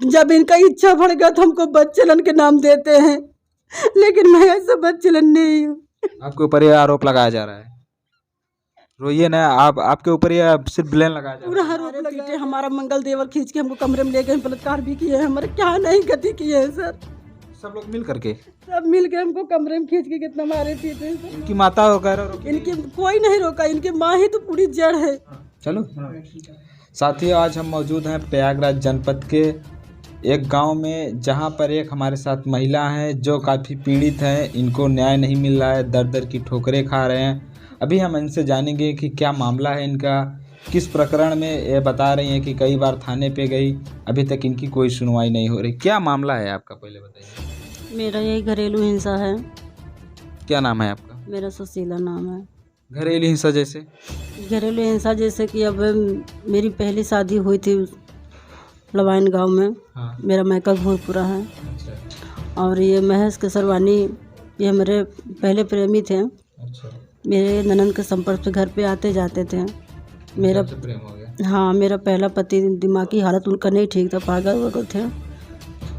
जब इनका इच्छा बढ़ गया तो हमको बच्चलन के नाम देते हैं, लेकिन मैं ऐसा बच्चलन नहीं हूँ। आपके ऊपर ये आरोप लगाया जा रहा है। रोइए ना, आप आपके ऊपर ये सिर्फ ब्लेम लगाया जा पूरा रहा है। आरोप लगाए। हमारा मंगल देवर खींच के हमको कमरे में ले गए, बलात्कार भी किए हैं, हमारे क्या नहीं गति किए हैं सर। सब लोग मिल करके, सब मिल के हमको कमरे में खींच के कितना मारे पीटे हैं सर। इनकी माता वगैरह रोकी? इनकी कोई नहीं रोका, इनकी माँ ही तो पूरी जड़ है। चलो साथियों, आज हम मौजूद हैं प्रयागराज जनपद के एक गांव में, जहां पर एक हमारे साथ महिला है जो काफ़ी पीड़ित हैं। इनको न्याय नहीं मिल रहा है, दर दर की ठोकरें खा रहे हैं। अभी हम इनसे जानेंगे कि क्या मामला है इनका, किस प्रकरण में। ये बता रही हैं कि कई बार थाने पे गई, अभी तक इनकी कोई सुनवाई नहीं हो रही। क्या मामला है आपका, पहले बताइए। मेरा यही घरेलू हिंसा है। क्या नाम है आपका? मेरा सुशीला नाम है। घरेलू हिंसा जैसे? घरेलू हिंसा जैसे कि अब मेरी पहली शादी हुई थी लवाइन गांव में। हाँ। मेरा मायका घोरपुरा है। अच्छा। और ये महेश केसरवानी, ये मेरे पहले प्रेमी थे। अच्छा। मेरे ननद के संपर्क पे घर पे आते जाते थे। मेरा प्रेम हो गया? हाँ, मेरा पहला पति, दिमागी हालत उनका नहीं ठीक था, पागल वगल थे।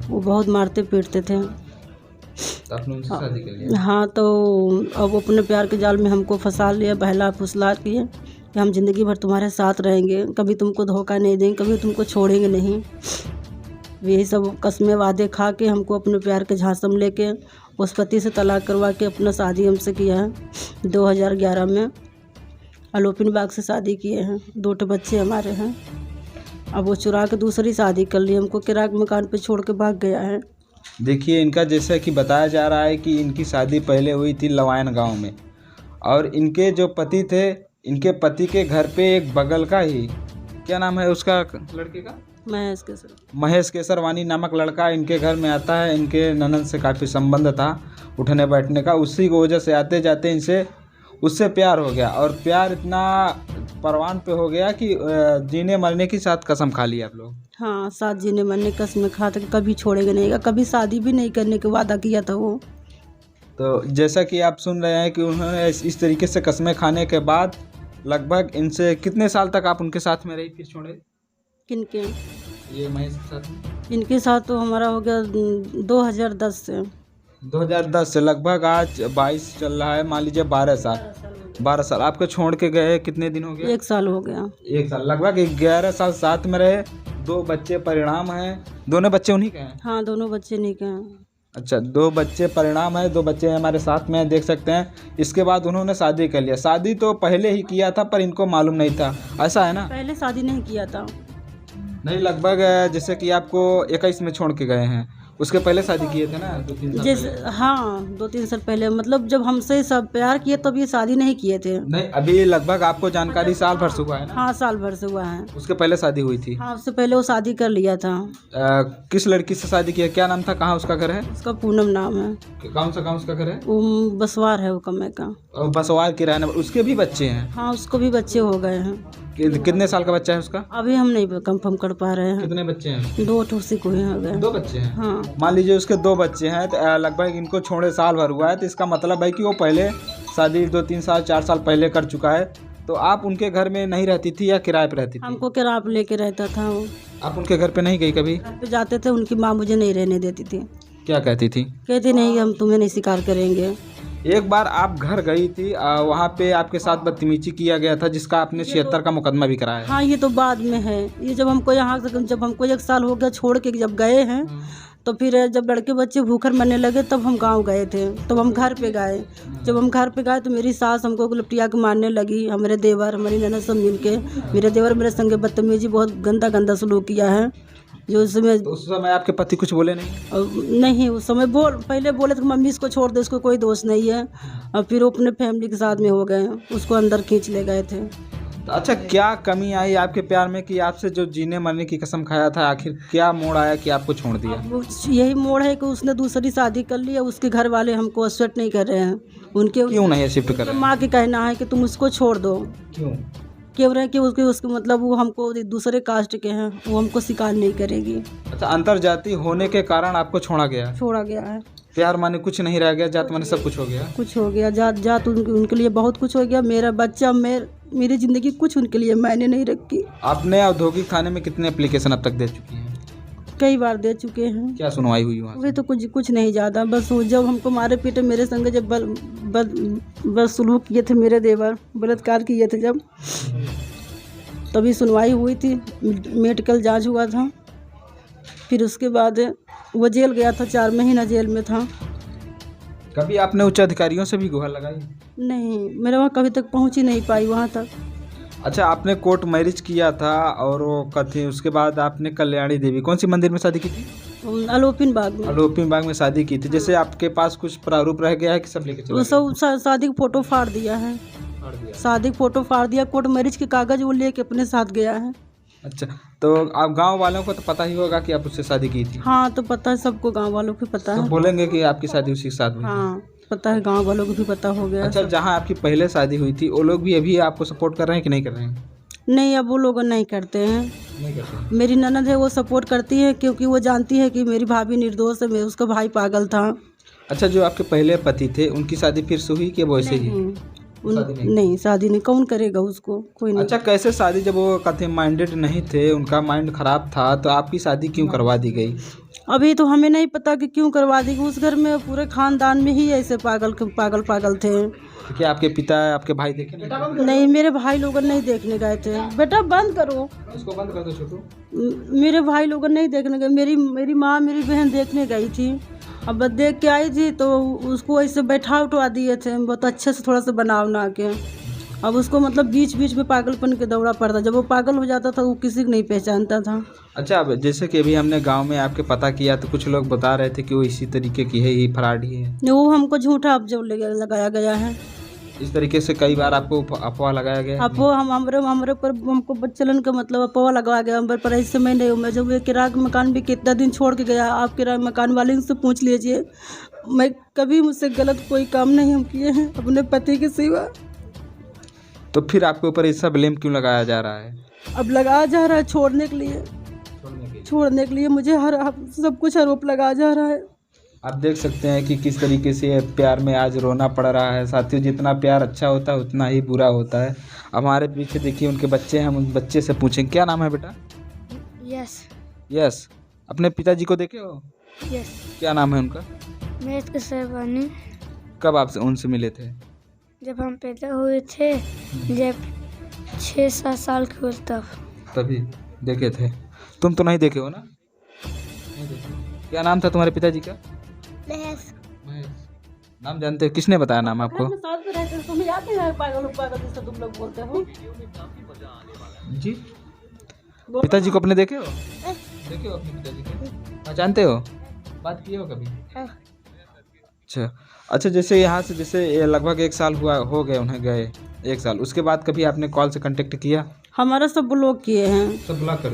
वो बहुत मारते पीटते थे। तो आपने उनसे शादी कर लिया? हाँ, तो अब अपने प्यार के जाल में हमको फंसा लिया, बहला फुसला किए कि हम ज़िंदगी भर तुम्हारे साथ रहेंगे, कभी तुमको धोखा नहीं देंगे, कभी तुमको छोड़ेंगे नहीं। यही सब कस्में वादे खा के हमको अपने प्यार के झांसे में लेके उस पति से तलाक करवा के अपना शादी हमसे किया है। 2011 में अलोपिन बाग से शादी किए हैं। 2 बच्चे हमारे हैं। अब वो चुरा के दूसरी शादी कर ली, हमको किराए के मकान पे छोड़ के भाग गया है। देखिए, इनका जैसा कि बताया जा रहा है कि इनकी शादी पहले हुई थी लवाइन गांव में, और इनके जो पति थे, इनके पति के घर पे एक बगल का ही, क्या नाम है उसका लड़के का? महेश केसरवानी नामक लड़का इनके घर में आता है। इनके ननद से काफ़ी संबंध था, उठने बैठने का। उसी की वजह से आते जाते इनसे उससे प्यार हो गया, और प्यार इतना परवान पे हो गया कि जीने मरने की साथ कसम खा ली आप लोग। हाँ, साथ जीने मरने की कसम खा था कि कभी छोड़ेंगे नहीं, कभी शादी भी नहीं करने का वादा किया था वो। तो जैसा कि आप सुन रहे हैं कि उन्होंने इस तरीके से कस्में खाने के बाद लगभग इनसे कितने साल तक आप उनके साथ में रही, फिर छोड़े? किनके? ये महेश के साथ? इनके साथ तो हमारा हो गया 2010 से। 2010 से लगभग आज 22 चल रहा है, मान लीजिए 12 साल। 12 साल आपको छोड़ के गए, कितने दिन हो गए? 1 साल हो गया। 1 साल, लगभग 11 साल साथ में रहे। 2 बच्चे परिणाम हैं। दोनों बच्चे उन्हीं के हैं? हाँ, दोनों बच्चे नहीं के हैं। अच्छा, 2 बच्चे परिणाम है, 2 बच्चे हमारे साथ में देख सकते हैं। इसके बाद उन्होंने शादी कर लिया। शादी तो पहले ही किया था, पर इनको मालूम नहीं था, ऐसा है ना? पहले शादी नहीं किया था। नहीं, लगभग जैसे कि आपको 21 में छोड़ के गए हैं, उसके पहले शादी किए थे ना, 2-3 साल जैसे पहले? हाँ, 2-3 साल पहले, मतलब जब हमसे सब प्यार किए तब ये शादी नहीं किए थे। नहीं, अभी लगभग आपको जानकारी साल भर से हुआ है ना? हाँ, साल भर से हुआ है। उसके पहले शादी हुई थी? हाँ, उससे पहले वो शादी कर लिया था। किस लड़की से शादी किया, क्या नाम था, कहाँ उसका घर है? उसका पूनम नाम है। कौन सा गाँव उसका घर है? वो बसवार है, वो कमे का। और बसवार की रहने, उसके भी बच्चे हैं? हाँ, उसको भी बच्चे हो गए हैं। कितने साल का बच्चा है उसका? अभी हम नहीं कंफर्म कर पा रहे हैं। कितने बच्चे हैं? 2 ठोसी को हो गए। 2 बच्चे हैं? हाँ। मान लीजिए उसके 2 बच्चे हैं, तो लगभग इनको छोड़े साल भर हुआ है, तो इसका मतलब है कि वो पहले शादी 2-3 साल 4 साल पहले कर चुका है। तो आप उनके घर में नहीं रहती थी या किराए पे रहती थी? हमको किराए पे लेके रहता था वो। आप उनके घर पे नहीं गई कभी? घर पे जाते थे, उनकी माँ मुझे नहीं रहने देती थी। क्या कहती थी? कहती नहीं, हम तुम्हें नहीं स्वीकार करेंगे। एक बार आप घर गई थी, वहाँ पे आपके साथ बदतमीजी किया गया था, जिसका आपने 76 का मुकदमा भी कराया है। हाँ, ये तो बाद में है। ये जब हमको यहाँ से, जब हमको 1 साल हो गया छोड़ के जब गए हैं, तो फिर जब लड़के बच्चे भूखर मरने लगे तब हम गांव गए थे, तब हम घर पे गए। जब हम घर पे गए तो मेरी सास हमको लपटिया के मारने लगी। हमारे देवर, हमारी ननद सब मिल के, मेरे देवर मेरे संगे बदतमीजी, बहुत गंदा सलूक किया है। जो उस समय आपके पति कुछ बोले नहीं? नहीं, उस समय पहले बोले थे मम्मी इसको छोड़ दे, इसको कोई दोष नहीं है। और फिर वो अपने फैमिली के साथ में हो गए, उसको अंदर खींच ले गए थे। अच्छा, क्या कमी आई आपके प्यार में कि आपसे जो जीने मरने की कसम खाया था, आखिर क्या मोड़ आया कि आपको छोड़ दिया? यही मोड़ है कि उसने दूसरी शादी कर ली है। उसके घर वाले हमको एक्सेप्ट नहीं कर रहे हैं। उनके क्यों नहीं एक्सेप्ट कर रहे? माँ के कहना है कि तुम उसको छोड़ दो। क्यों रहे कि उसके मतलब वो हमको दूसरे कास्ट के हैं, वो हमको स्वीकार नहीं करेगी। अच्छा, अंतरजातीय होने के कारण आपको छोड़ा गया है? प्यार माने कुछ नहीं रह गया, जात माने सब कुछ हो गया? कुछ हो गया, जात उनके लिए बहुत कुछ हो गया। मेरा बच्चा, मेरी ज़िंदगी कुछ उनके लिए मैंने नहीं रखी। आपने औद्योगिक थाने में कितने एप्लीकेशन अब तक दे चुकी हैं? कई बार दे चुके हैं। क्या सुनवाई हुई वहाँ से? अभी तो कुछ नहीं ज़्यादा, बस वो जब हमको मारे पीटे मेरे संग जब बस सुलूक किए थे, मेरे देवर बलात्कार किए थे जब, तभी सुनवाई हुई थी, मेडिकल जांच हुआ था। फिर उसके बाद वो जेल गया था, 4 महीना जेल में था। कभी आपने उच्च अधिकारियों से भी गुहार लगाई? नहीं, मेरे वहाँ कभी तक पहुँच ही नहीं पाई वहाँ तक। अच्छा, आपने कोर्ट मैरिज किया था और वो कथी उसके बाद आपने कल्याणी देवी कौन सी मंदिर में शादी की थी? अलोपिन बाग में। अलोपिन बाग में शादी की थी। जैसे आपके पास कुछ प्रारूप रह गया है कि सब लेके चले वो गए? सब शादी का फोटो फाड़ दिया है, फाड़ दिया। शादी का फोटो फाड़ दिया, कोर्ट मैरिज के कागज वो लेके अपने साथ गया है। अच्छा, तो आप गांव वालों को तो पता ही होगा कि आप उससे शादी की थी? हाँ, तो पता है, सबको गांव वालों को पता तो है। बोलेंगे कि आपकी शादी उसी के साथ हुई थी? हाँ, पता है, गांव वालों को भी पता हो गया। अच्छा, जहाँ आपकी पहले शादी हुई थी वो लोग भी अभी आपको सपोर्ट कर रहे हैं कि नहीं कर रहे हैं? नहीं, अब वो लोग नहीं करते हैं। नहीं करते हैं। मेरी ननद है, वो सपोर्ट करती है, क्योंकि वो जानती है कि मेरी भाभी निर्दोष है, उसका भाई पागल था। अच्छा, जो आपके पहले पति थे उनकी शादी फिर से हुई कि वैसे ही? नहीं, शादी नहीं, कौन करेगा उसको, कोई नहीं। अच्छा, कैसे शादी, जब वो कथे माइंडेड नहीं थे, उनका माइंड खराब था, तो आपकी शादी क्यों करवा दी गई? अभी तो हमें नहीं पता कि क्यों करवा दी। उस घर में पूरे खानदान में ही ऐसे पागल थे। तो क्या आपके पिता आपके भाई देखे नहीं? नहीं, मेरे भाई लोग नहीं देखने गए थे। बेटा बंद करो, उसको बंद कर दो छोटू। मेरे भाई लोग नहीं देखने गए। मेरी माँ, मेरी बहन देखने गई थी। अब देख के आई थी तो उसको ऐसे बैठा उठवा दिए थे, बहुत अच्छे से थोड़ा सा बना के। अब उसको मतलब बीच बीच में पागलपन के दौड़ा पड़ता। जब वो पागल हो जाता था वो किसी को नहीं पहचानता था। अच्छा, अब जैसे कि अभी हमने गांव में आपके पता किया तो कुछ लोग बता रहे थे कि वो इसी तरीके की है, ये फराडी है। वो हमको झूठा अफवाह लगाया गया है। इस तरीके से कई बार आपको अफवाह लगाया गया है? अफवाह हमरे पर हमको बच्चलन का मतलब अफवाह लगाया गया हम पर। ऐसे मैं नहीं हूँ। मैं जब ये किराए का मकान भी कितना दिन छोड़ के गया, आप किराए मकान वाले से पूछ लीजिए। मैं कभी मुझसे गलत कोई काम नहीं हम किए हैं अपने पति के सिवा। तो फिर आपके ऊपर ऐसा ब्लेम क्यों लगाया जा रहा है? अब लगाया जा रहा है छोड़ने के लिए मुझे हर सब कुछ आरोप लगाया जा रहा है। आप देख सकते हैं कि किस तरीके से प्यार में आज रोना पड़ रहा है। साथियों, जितना प्यार अच्छा होता है उतना ही बुरा होता है। हमारे पीछे देखिए उनके बच्चे हैं, हम उन बच्चे से पूछें क्या नाम है बेटा? यस। अपने पिताजी को देखे हो? यस। क्या नाम है उनका? महेश के सरवानी। कब आपसे उनसे मिले थे? जब हम पैदा हुए थे, जब 6-7 साल के हुए तभी देखे थे। तुम तो नहीं देखे हो ना? नहीं देखे। क्या नाम था तुम्हारे पिताजी का? महेश। नाम जानते हो? किसने बताया नाम आपको? तुम लोग बोलते हो जी, पिताजी को अपने देखे हो? देखे हो अपने पिताजी को? पहचानते हो? बात किए हो कभी? अच्छा, जैसे यहाँ से जैसे ये लगभग 1 साल हो गए उन्हें गए, 1 साल। उसके बाद कभी आपने कॉल से कांटेक्ट किया? हमारा सब ब्लॉक किए हैं।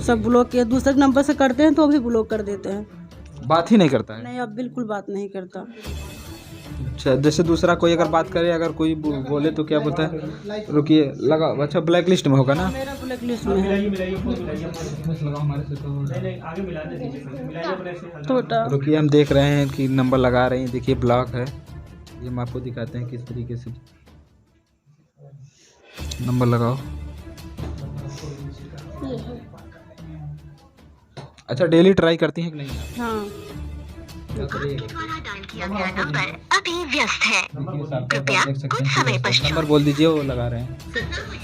सब ब्लॉक किए। दूसरे नंबर से करते हैं तो भी ब्लॉक कर देते हैं। बात ही नहीं करता है? नहीं, अब बिल्कुल बात नहीं करता। अच्छा, जैसे दूसरा कोई अगर बात करे, अगर कोई बोले तो क्या बोलता है? रुकिए, लगा। अच्छा, ब्लैक लिस्ट में होगा ना? मेरा ब्लैक लिस्ट में है। रुकिए, हम देख रहे हैं कि नंबर लगा रहे हैं। देखिए ब्लॉक है ये, हम आपको दिखाते हैं किस तरीके से नंबर लगाओ। अच्छा, डेली ट्राई करती हैं कि नहीं आप? हाँ। अभी व्यस्त है, कृपया कुछ समय पश्चात नंबर बोल दीजिए, वो लगा रहे हैं।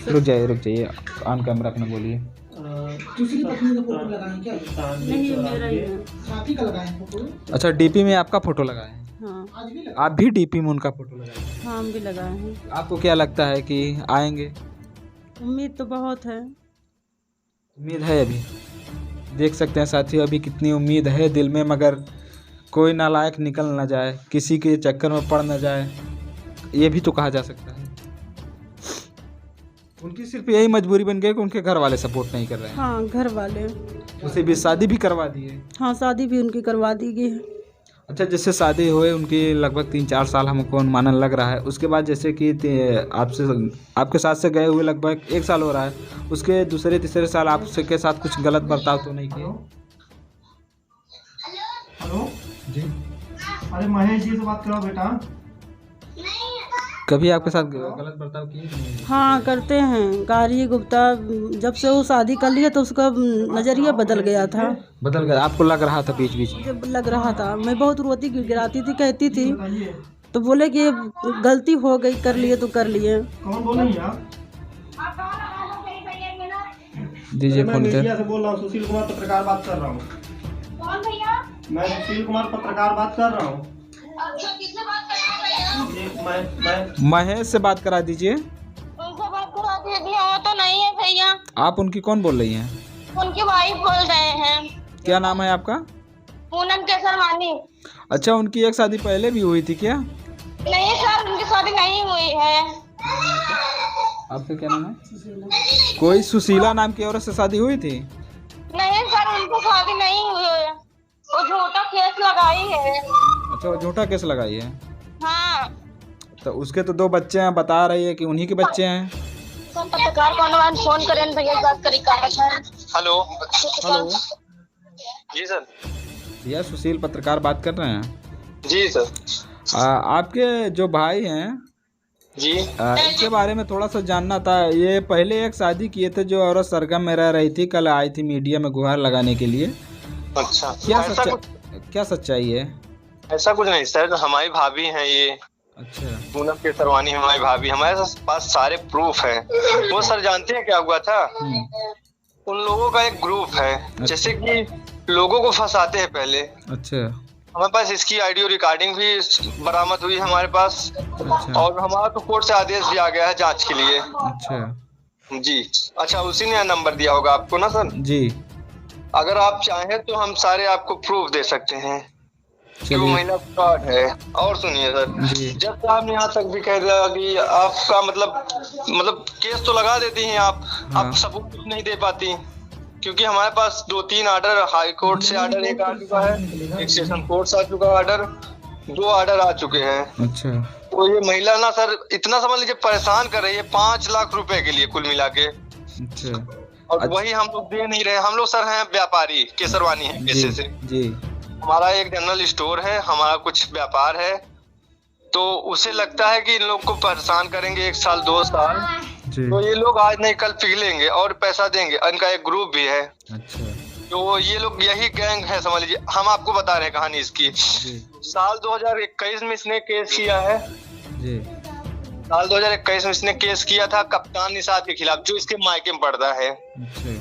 रुक जाइए, ऑन कैमरा अपना बोलिए। दूसरी पत्नी का फोटो लगाएं क्या? नहीं, मेरा ही है। साथी का लगाएं फोटो? अच्छा, डीपी में आपका फोटो लगाए हैं? हाँ। आप भी डीपी में उनका फोटो लगाए हैं? हाँ, हम भी लगाए हैं। आपको क्या लगता है कि आएंगे? उम्मीद तो बहुत है। उम्मीद है अभी? देख सकते हैं साथियों, अभी कितनी उम्मीद है दिल में, मगर कोई नालायक निकल ना जाए, किसी के चक्कर में पड़ ना जाए, ये भी तो कहा जा सकता है। उनकी सिर्फ यही मजबूरी बन गई कि उनके घर वाले सपोर्ट नहीं कर रहे हैं। हाँ, घर वाले। उसे भी शादी भी करवा दी है? हाँ, शादी भी उनकी करवा दी गई है। अच्छा, जैसे शादी हुए उनकी लगभग 3-4 साल हमको अनुमानन लग रहा है। उसके बाद जैसे कि आपके साथ से गए हुए लगभग 1 साल हो रहा है, उसके दूसरे तीसरे साल आपसे के साथ कुछ गलत बर्ताव तो नहीं किया? हेलो जी। अरे महेश जी से बात करो बेटा। कभी आपके साथ गलत बर्ताव किए कि नहीं? हाँ करते हैं। गारी गुप्ता जब से वो शादी कर लिया तो उसका नज़रिया बदल गया था। बदल गया, आपको लग रहा था बीच बीच में? मुझे लग रहा था, मैं बहुत रोती गिड़गिड़ाती थी, कहती थी तो बोले कि गलती हो गई, कर लिए तो कर लिए। दीजिए फोन कर। मीडिया से बोल रहा हूँ, सुशील कुमार पत्रकार बात कर रहा हूँ। कौन भैया? मैं सुशील कुमार पत्रकार बात कर रहा हूँ। अच्छा, किससे बात कर रहे हैं भैया? मैं महेश से बात करा दीजिए। उनसे बात करा दीजिए। वो तो नहीं है भैया, आप उनकी कौन बोल रही हैं? उनकी वाइफ बोल रहे हैं। क्या नाम है आपका? पूनम केसरवानी। अच्छा, उनकी एक शादी पहले भी हुई थी क्या? नहीं सर, उनकी शादी नहीं हुई है। आपका क्या नाम है? कोई सुशीला नाम की औरत से शादी हुई थी? नहीं सर, उनकी शादी नहीं हुई है, वो झूठा केस लगाई है। अच्छा, वो झूठा केस लगाई है। हाँ तो उसके तो 2 बच्चे हैं, बता रही है कि उन्हीं के बच्चे हैं। सर, पत्रकार कौन फोन करें भैया, बात करी कहा था। हेलो हेलो, जी सर। भैया सुशील पत्रकार बात कर रहे हैं। जी सर। आपके जो भाई हैं जी इनके बारे में थोड़ा सा जानना था। ये पहले एक शादी किए थे, जो औरत सरगम में रह रही थी, कल आई थी मीडिया में गुहार लगाने के लिए। अच्छा, क्या सच्चाई है? ऐसा कुछ नहीं सर, हमारी भाभी हैं ये। अच्छा, पूनम केसरवानी हमारी भाभी, हमारे पास सारे प्रूफ हैं। वो सर जानते हैं क्या हुआ था? उन लोगों का एक ग्रुप है, जैसे कि लोगों को फंसाते हैं पहले। अच्छा, हमारे पास इसकी ऑडियो रिकॉर्डिंग भी बरामद हुई हमारे पास। अच्छा, और हमारा तो कोर्ट से आदेश भी आ गया है जांच के लिए। अच्छा जी। अच्छा, उसी ने नंबर दिया होगा आपको ना सर? जी। अगर आप चाहें तो हम सारे आपको प्रूफ दे सकते हैं कि वो महिला फ्रॉड है। और सुनिए सर, जी। जब से आपने यहाँ तक भी कह दिया कि आपका मतलब केस तो लगा देती हैं आप, हाँ। आप सबूत कुछ नहीं दे पाती, क्योंकि हमारे पास 2-3 ऑर्डर, हाई कोर्ट से ऑर्डर एक आ चुका है, एक सेशन कोर्ट से आ चुका ऑर्डर, 2 ऑर्डर आ चुके हैं। अच्छा, तो ये महिला ना सर इतना समझ लीजिए परेशान कर रही है 5 लाख रुपए के लिए कुल मिला के। अच्छा, और वही हम लोग दे नहीं रहे। हम लोग सर हैं व्यापारी, केसरवानी है पैसे से। जी। हमारा एक जनरल स्टोर है, हमारा कुछ व्यापार है, तो उसे लगता है कि इन लोग को परेशान करेंगे 1 साल 2 साल, जी। तो ये लोग आज नहीं कल पिघलेंगे और पैसा देंगे। इनका एक ग्रुप भी है, अच्छा, तो ये लोग यही गैंग है समझ लीजिए। हम आपको बता रहे हैं कहानी इसकी। जी। साल 2021 में इसने केस किया है। जी। साल 2021 में इसने केस किया था कप्तान निषाद के खिलाफ, जो इसके मायके में पड़ता है। अच्छा,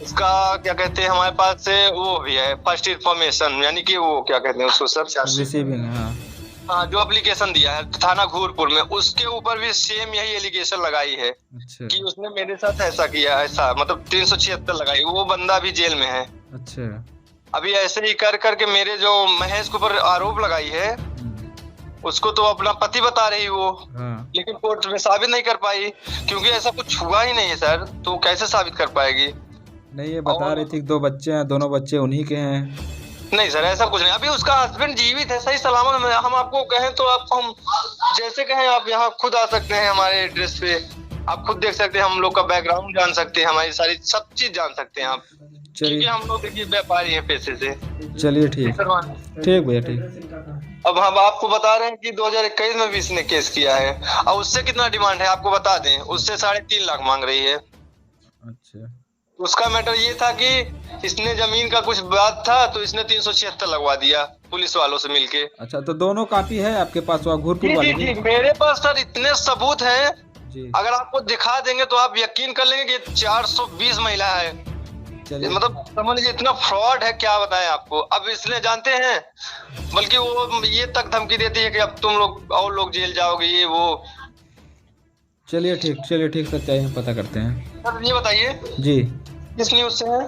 उसका क्या कहते हैं, हमारे पास से वो भी है फर्स्ट इन्फॉर्मेशन, यानी कि वो क्या कहते हैं उसको सर, रिसीविंग। हाँ, हाँ, जो एप्लीकेशन दिया है थाना घूरपुर में, उसके ऊपर भी सेम यही एलिगेशन लगाई है अच्छा, कि उसने मेरे साथ ऐसा किया, ऐसा मतलब 376 लगाई। वो बंदा भी जेल में है अच्छा। अभी। ऐसे ही कर करके मेरे जो महेश के ऊपर आरोप लगाई है, उसको तो अपना पति बता रही वो, हाँ, लेकिन कोर्ट में साबित नहीं कर पाई, क्योंकि ऐसा कुछ हुआ ही नहीं है सर, तो कैसे साबित कर पाएगी? नहीं, ये बता रही थी कि 2 बच्चे हैं, दोनों बच्चे उन्हीं के हैं। नहीं सर, ऐसा कुछ नहीं। अभी उसका हस्बैंड जीवित है, सही सलामत में। हम आपको कहें तो आपको, हम जैसे कहें आप यहाँ खुद आ सकते हैं हमारे एड्रेस पे, आप खुद देख सकते हैं, हम लोग का बैकग्राउंड जान सकते हैं, हमारी सारी सब चीज जान सकते हैं आप, क्योंकि चलिए, हम लोग देखिए व्यापारी हैं पैसे से। चलिए, ठीक भैया, ठीक। अब हम आपको बता रहे हैं कि 2021 में भी इसने केस किया है, और उससे कितना डिमांड है आपको बता दें, उससे 3.5 लाख मांग रही है। अच्छा, उसका मैटर ये था कि इसने जमीन का कुछ बात था, तो इसने 376 लगवा दिया पुलिस वालों से मिलके। अच्छा, तो दोनों कॉपी है आपके पास, वहाँ घूरपुर जी वाले जी की? जी, मेरे पास सर इतने सबूत हैं, जी। अगर आपको दिखा देंगे तो आप यकीन कर लेंगे कि 420 महिला है। चलिए, मतलब समझ लीजिए इतना फ्रॉड है, क्या बताएं आपको। अब इसलिए जानते हैं, बल्कि वो ये तक धमकी देती है कि अब तुम लोग और लोग जेल जाओगे, ये वो। चलिए, ठीक, सच्चाई हम पता करते हैं। सर ये बताइए जी। किस न्यूज से है?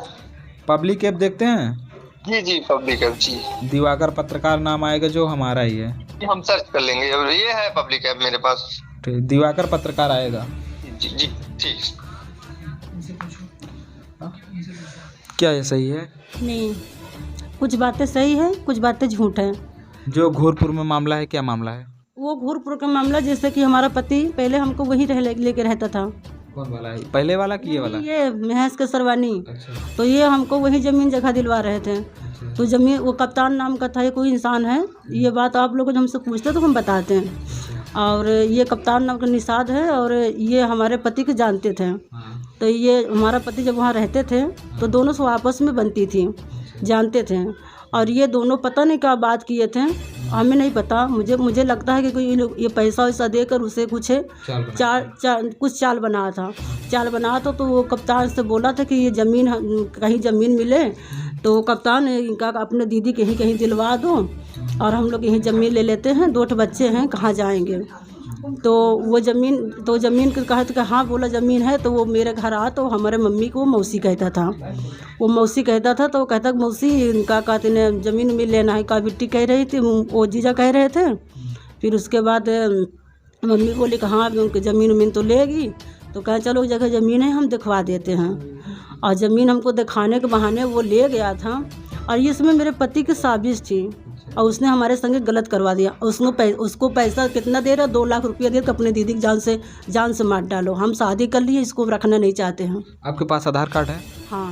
पब्लिक ऐप देखते हैं? जी जी, पब्लिक ऐप। जी, दिवाकर पत्रकार नाम आएगा, जो हमारा ही है। हम सर्च कर लेंगे, ये है पब्लिक ऐप मेरे पास। ठीक, दिवाकर पत्रकार आएगा। जी जी, ठीक। क्या ये सही है? नहीं, कुछ बातें सही है, कुछ बातें झूठ है। जो घोरपुर में मामला है, क्या मामला है? वो घूरपुर का मामला, जैसे कि हमारा पति पहले हमको वहीं लेके रहता था। कौन वाला है, पहले वाला कि ये वाला? ये महेश केसरवानी। अच्छा, तो ये हमको वही ज़मीन जगह दिलवा रहे थे। अच्छा, तो ज़मीन, वो कप्तान नाम का था, ये कोई इंसान है, ये बात आप लोग जब हमसे पूछते तो हम बताते हैं। और ये कप्तान नाम का निषाद है और ये हमारे पति को जानते थे। तो ये हमारा पति जब वहाँ रहते थे तो दोनों से आपस में बनती थी, जानते थे। और ये दोनों पता नहीं क्या बात किए थे, हमें नहीं पता। मुझे लगता है कि कोई ये पैसा वैसा देकर उसे कुछ चाल बना था। तो वो कप्तान से बोला था कि ये ज़मीन कहीं ज़मीन मिले तो कप्तान इनका अपने दीदी कहीं दिलवा दो और हम लोग यहीं ज़मीन ले लेते हैं, 2 बच्चे हैं, कहाँ जाएंगे। तो वो ज़मीन को कहा तो हाँ बोला ज़मीन है। तो वो मेरे घर आ तो हमारे मम्मी को मौसी कहता था। वो मौसी कहता था तो वो कहता मौसी इनका कहते ने ज़मीन में लेना है का बिट्टी कह रही थी, वो जीजा कह रहे थे। फिर उसके बाद मम्मी बोली कि हाँ उनकी ज़मीन तो लेगी। तो कहा चलो उस जगह ज़मीन है हम दिखवा देते हैं। और ज़मीन हमको दिखाने के बहाने वो ले गया था। और इसमें मेरे पति की साजिश थी और उसने हमारे संगे गलत करवा दिया। उसको पैसा कितना दे रहा, 2 लाख रुपया दे, अपने दीदी की जान से मार डालो। हम शादी कर लिए, इसको रखना नहीं चाहते हैं। आपके पास आधार कार्ड है? हाँ।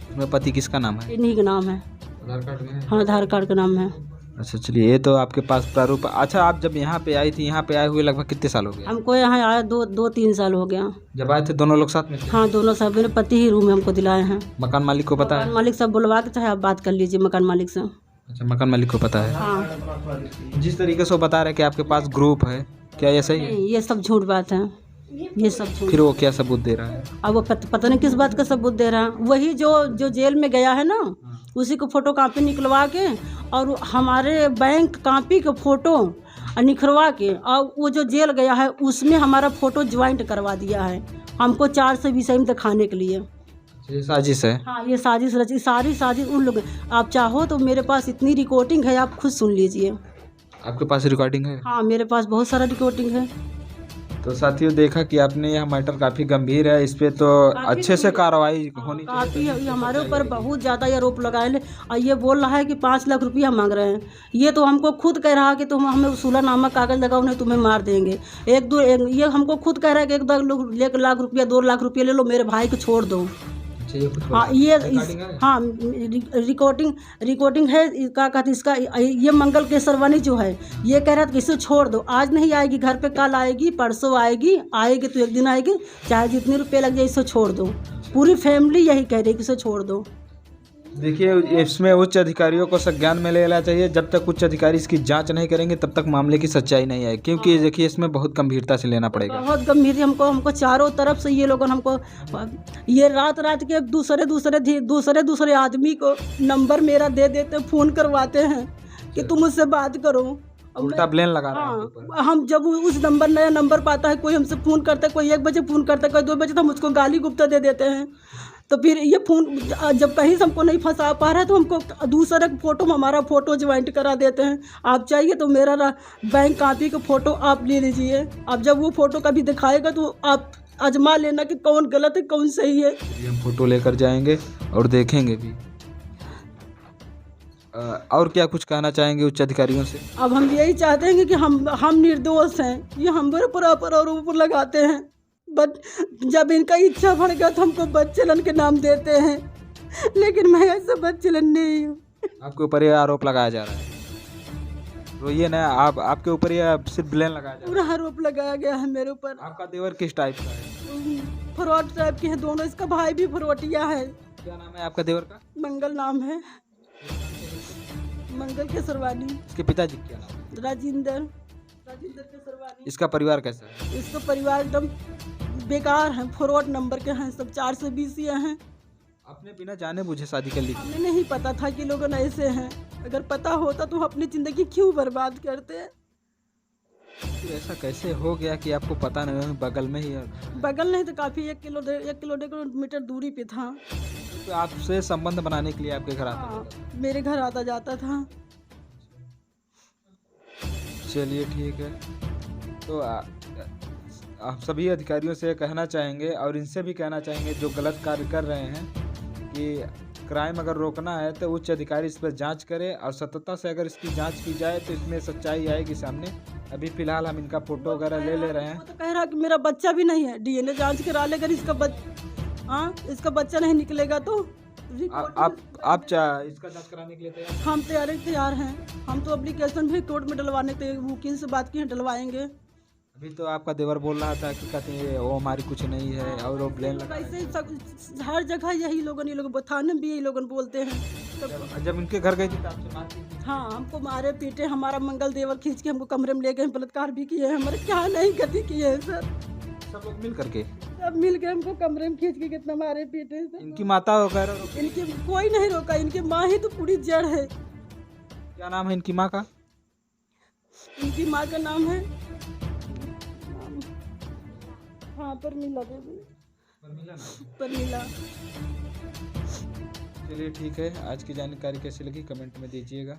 उसमें पति किसका नाम है? इन्हीं का नाम है। आधार कार्ड में है? हाँ आधार कार्ड का नाम है। अच्छा चलिए, ये तो आपके पास प्रारूप। अच्छा, आप जब यहाँ पे आई थी, यहाँ पे आए हुए लगभग कितने साल हो गए? हमको यहाँ आया 2-3 साल हो गया। जब आए थे दोनों लोग साथ में थे? हाँ दोनों सब, मेरे पति ही रूम में हमको दिलाए हैं। मकान मालिक को पता है? मकान मालिक सब बुलवा के चाहे आप बात कर लीजिए मकान मालिक से। अच्छा, मकान मालिक को पता है। हाँ। जिस तरीके से वो बता रहे हैं कि आपके पास ग्रुप है, क्या ये सही है? नहीं, ये सब झूठ बात है, ये सब झूठ। फिर वो क्या सबूत दे रहा है? अब वो पता नहीं किस बात का सबूत दे रहा है। वही जो जेल में गया है ना, उसी को फोटो कॉपी निकलवा के और हमारे बैंक कॉपी के फोटो निकलवा के और वो जो जेल गया है उसमें हमारा फोटो ज्वाइंट करवा दिया है हमको 400 विषय में दिखाने के लिए। ये साजिश है? हाँ ये साजिश रची, सारी साजिश उन लोग। आप चाहो तो मेरे पास इतनी रिकॉर्डिंग है, आप खुद सुन लीजिए। आपके पास रिकॉर्डिंग है? हाँ मेरे पास बहुत सारा रिकॉर्डिंग है। तो साथियों, देखा कि आपने यह मैटर काफ़ी गंभीर है, इस पे तो अच्छे से कार्रवाई होनी चाहिए। काफ़ी हमारे ऊपर बहुत ज़्यादा ये आरोप लगाए और ये बोल रहा है कि 5 लाख रुपया मांग रहे हैं। ये तो हमको खुद कह रहा है कि तुम हमें उसूलानामा कागज़ लगाओ नहीं तुम्हें मार देंगे। ये हमको खुद कह रहा है कि 1 लाख रुपया 2 लाख रुपया ले लो, मेरे भाई को छोड़ दो। हाँ हाँ रिकॉर्डिंग है। क्या कहते इसका, ये मंगल केसरवानी जो है ये कह रहा था कि इसे छोड़ दो, आज नहीं आएगी घर पे, कल आएगी, परसों आएगी तो 1 दिन आएगी, चाहे जितने रुपए लग जाए इसे छोड़ दो। पूरी फैमिली यही कह रही है कि इसे छोड़ दो। देखिए, इसमें उच्च अधिकारियों को संज्ञान में लेना चाहिए। जब तक उच्च अधिकारी इसकी जांच नहीं करेंगे तब तक मामले की सच्चाई नहीं आएगी, क्योंकि देखिए इसमें बहुत गंभीरता से लेना पड़ेगा। बहुत गंभीर हमको चारों तरफ से ये लोगों हमको ये रात के दूसरे आदमी को नंबर मेरा दे देते, फ़ोन करवाते हैं कि तुम मुझसे बात करो। उल्टा ब्लेम लगा रहा है। हाँ, हम जब उस नया नंबर पाता है, कोई हमसे फ़ोन करता है, कोई 1 बजे फ़ोन करता है, कोई 2 बजे, तो हम उसको गाली गुप्ता दे देते हैं। तो फिर ये फ़ोन जब कहीं से हमको नहीं फंसा पा रहा है तो हमको दूसरे फ़ोटो में हमारा फ़ोटो ज्वाइंट करा देते हैं। आप चाहिए तो मेरा बैंक कॉपी का फ़ोटो आप ले लीजिए। अब जब वो फ़ोटो कभी दिखाएगा तो आप आजमा लेना कि कौन गलत है कौन सही है। हम फ़ोटो लेकर जाएंगे और देखेंगे भी। और क्या कुछ कहना चाहेंगे उच्च अधिकारियों से? अब हम यही चाहते हैं कि हम निर्दोष हैं, ये हमारे पर आरोप लगाते हैं। बट जब इनका इच्छा बढ़ गया तो हमको बच्चलन के नाम देते हैं, लेकिन मैं ऐसा बच्चलन नहीं हूँ। आपके ऊपर ये आरोप लगाया जा रहा है, तो ये ना आपके ऊपर ये सिर्फ ब्लेम लगाया जा रहा है? पूरा आरोप लगाया गया है मेरे ऊपर। आपका देवर किस टाइप का है? फ्रॉड टाइप के हैं दोनों, इसका भाई भी फ्रॉडिया है। क्या नाम है आपका देवर का? मंगल नाम है, मंगल केसरवानी। इसके पिताजी क्या नाम है? राजेंद्र केसरवानी। इसका परिवार कैसा है? इसका परिवार एकदम बेकार है, फ्रॉड नंबर के हैं, सब 420 हैं। आपने बिना जाने बुझे शादी कर ली? हमें नहीं पता था कि लोग ऐसे हैं, अगर पता होता तो अपनी ज़िंदगी क्यों बर्बाद करते। फिर ऐसा कैसे हो गया कि आपको पता नहीं? बगल में ही है? बगल नहीं तो काफ़ी 1 किलोमीटर दूरी पे था। तो आपसे संबंध बनाने के लिए आपके घर आता था? मेरे घर आता जाता था। चलिए ठीक है। तो आप सभी अधिकारियों से कहना चाहेंगे और इनसे भी कहना चाहेंगे जो गलत कार्य कर रहे हैं कि क्राइम अगर रोकना है तो उच्च अधिकारी इस पर जांच करें और सतर्कता से अगर इसकी जांच की जाए तो इसमें सच्चाई आएगी सामने। अभी फिलहाल हम इनका फोटो वगैरह ले ले रहे हैं। वो तो कह रहा कि मेरा बच्चा भी नहीं है, डीएनए जांच करा ले, अगर इसका बच्चा नहीं निकलेगा तो आप इसका जांच कराने के लिए तैयार? हम तैयार हैं। हम तो एप्लीकेशन भी कोर्ट में डलवाने के वकील से बात की है, डलवाएंगे। अभी तो आपका देवर बोल रहा था कि कहते हैं वो हमारी कुछ नहीं है और वो ब्लेम लगा वैसे ही सब हर जगह यही लोगन, ये लोग थाने में भी यही लोगन बोलते हैं। तो जब इनके घर गई थी तो आपसे मारती थी। हाँ, हमको मारे पीटे, हमारा मंगल देवर खींच के हमको कमरे में ले गए, बलात्कार भी किए हैं, हमारे क्या नहीं गति किए हैं सर। सब लोग मिल करके सब मिल के हमको कमरे में खींच के कितना मारे पीटे हैं सर। इनकी माता वगैरह इनकी कोई नहीं रोका, इनकी माँ ही तो पूरी जड़ है। क्या नाम है इनकी माँ का? इनकी माँ का नाम है हाँ परमिला देवी। परमिला। चलिए ठीक है, आज की जानकारी कैसी लगी कमेंट में दीजिएगा।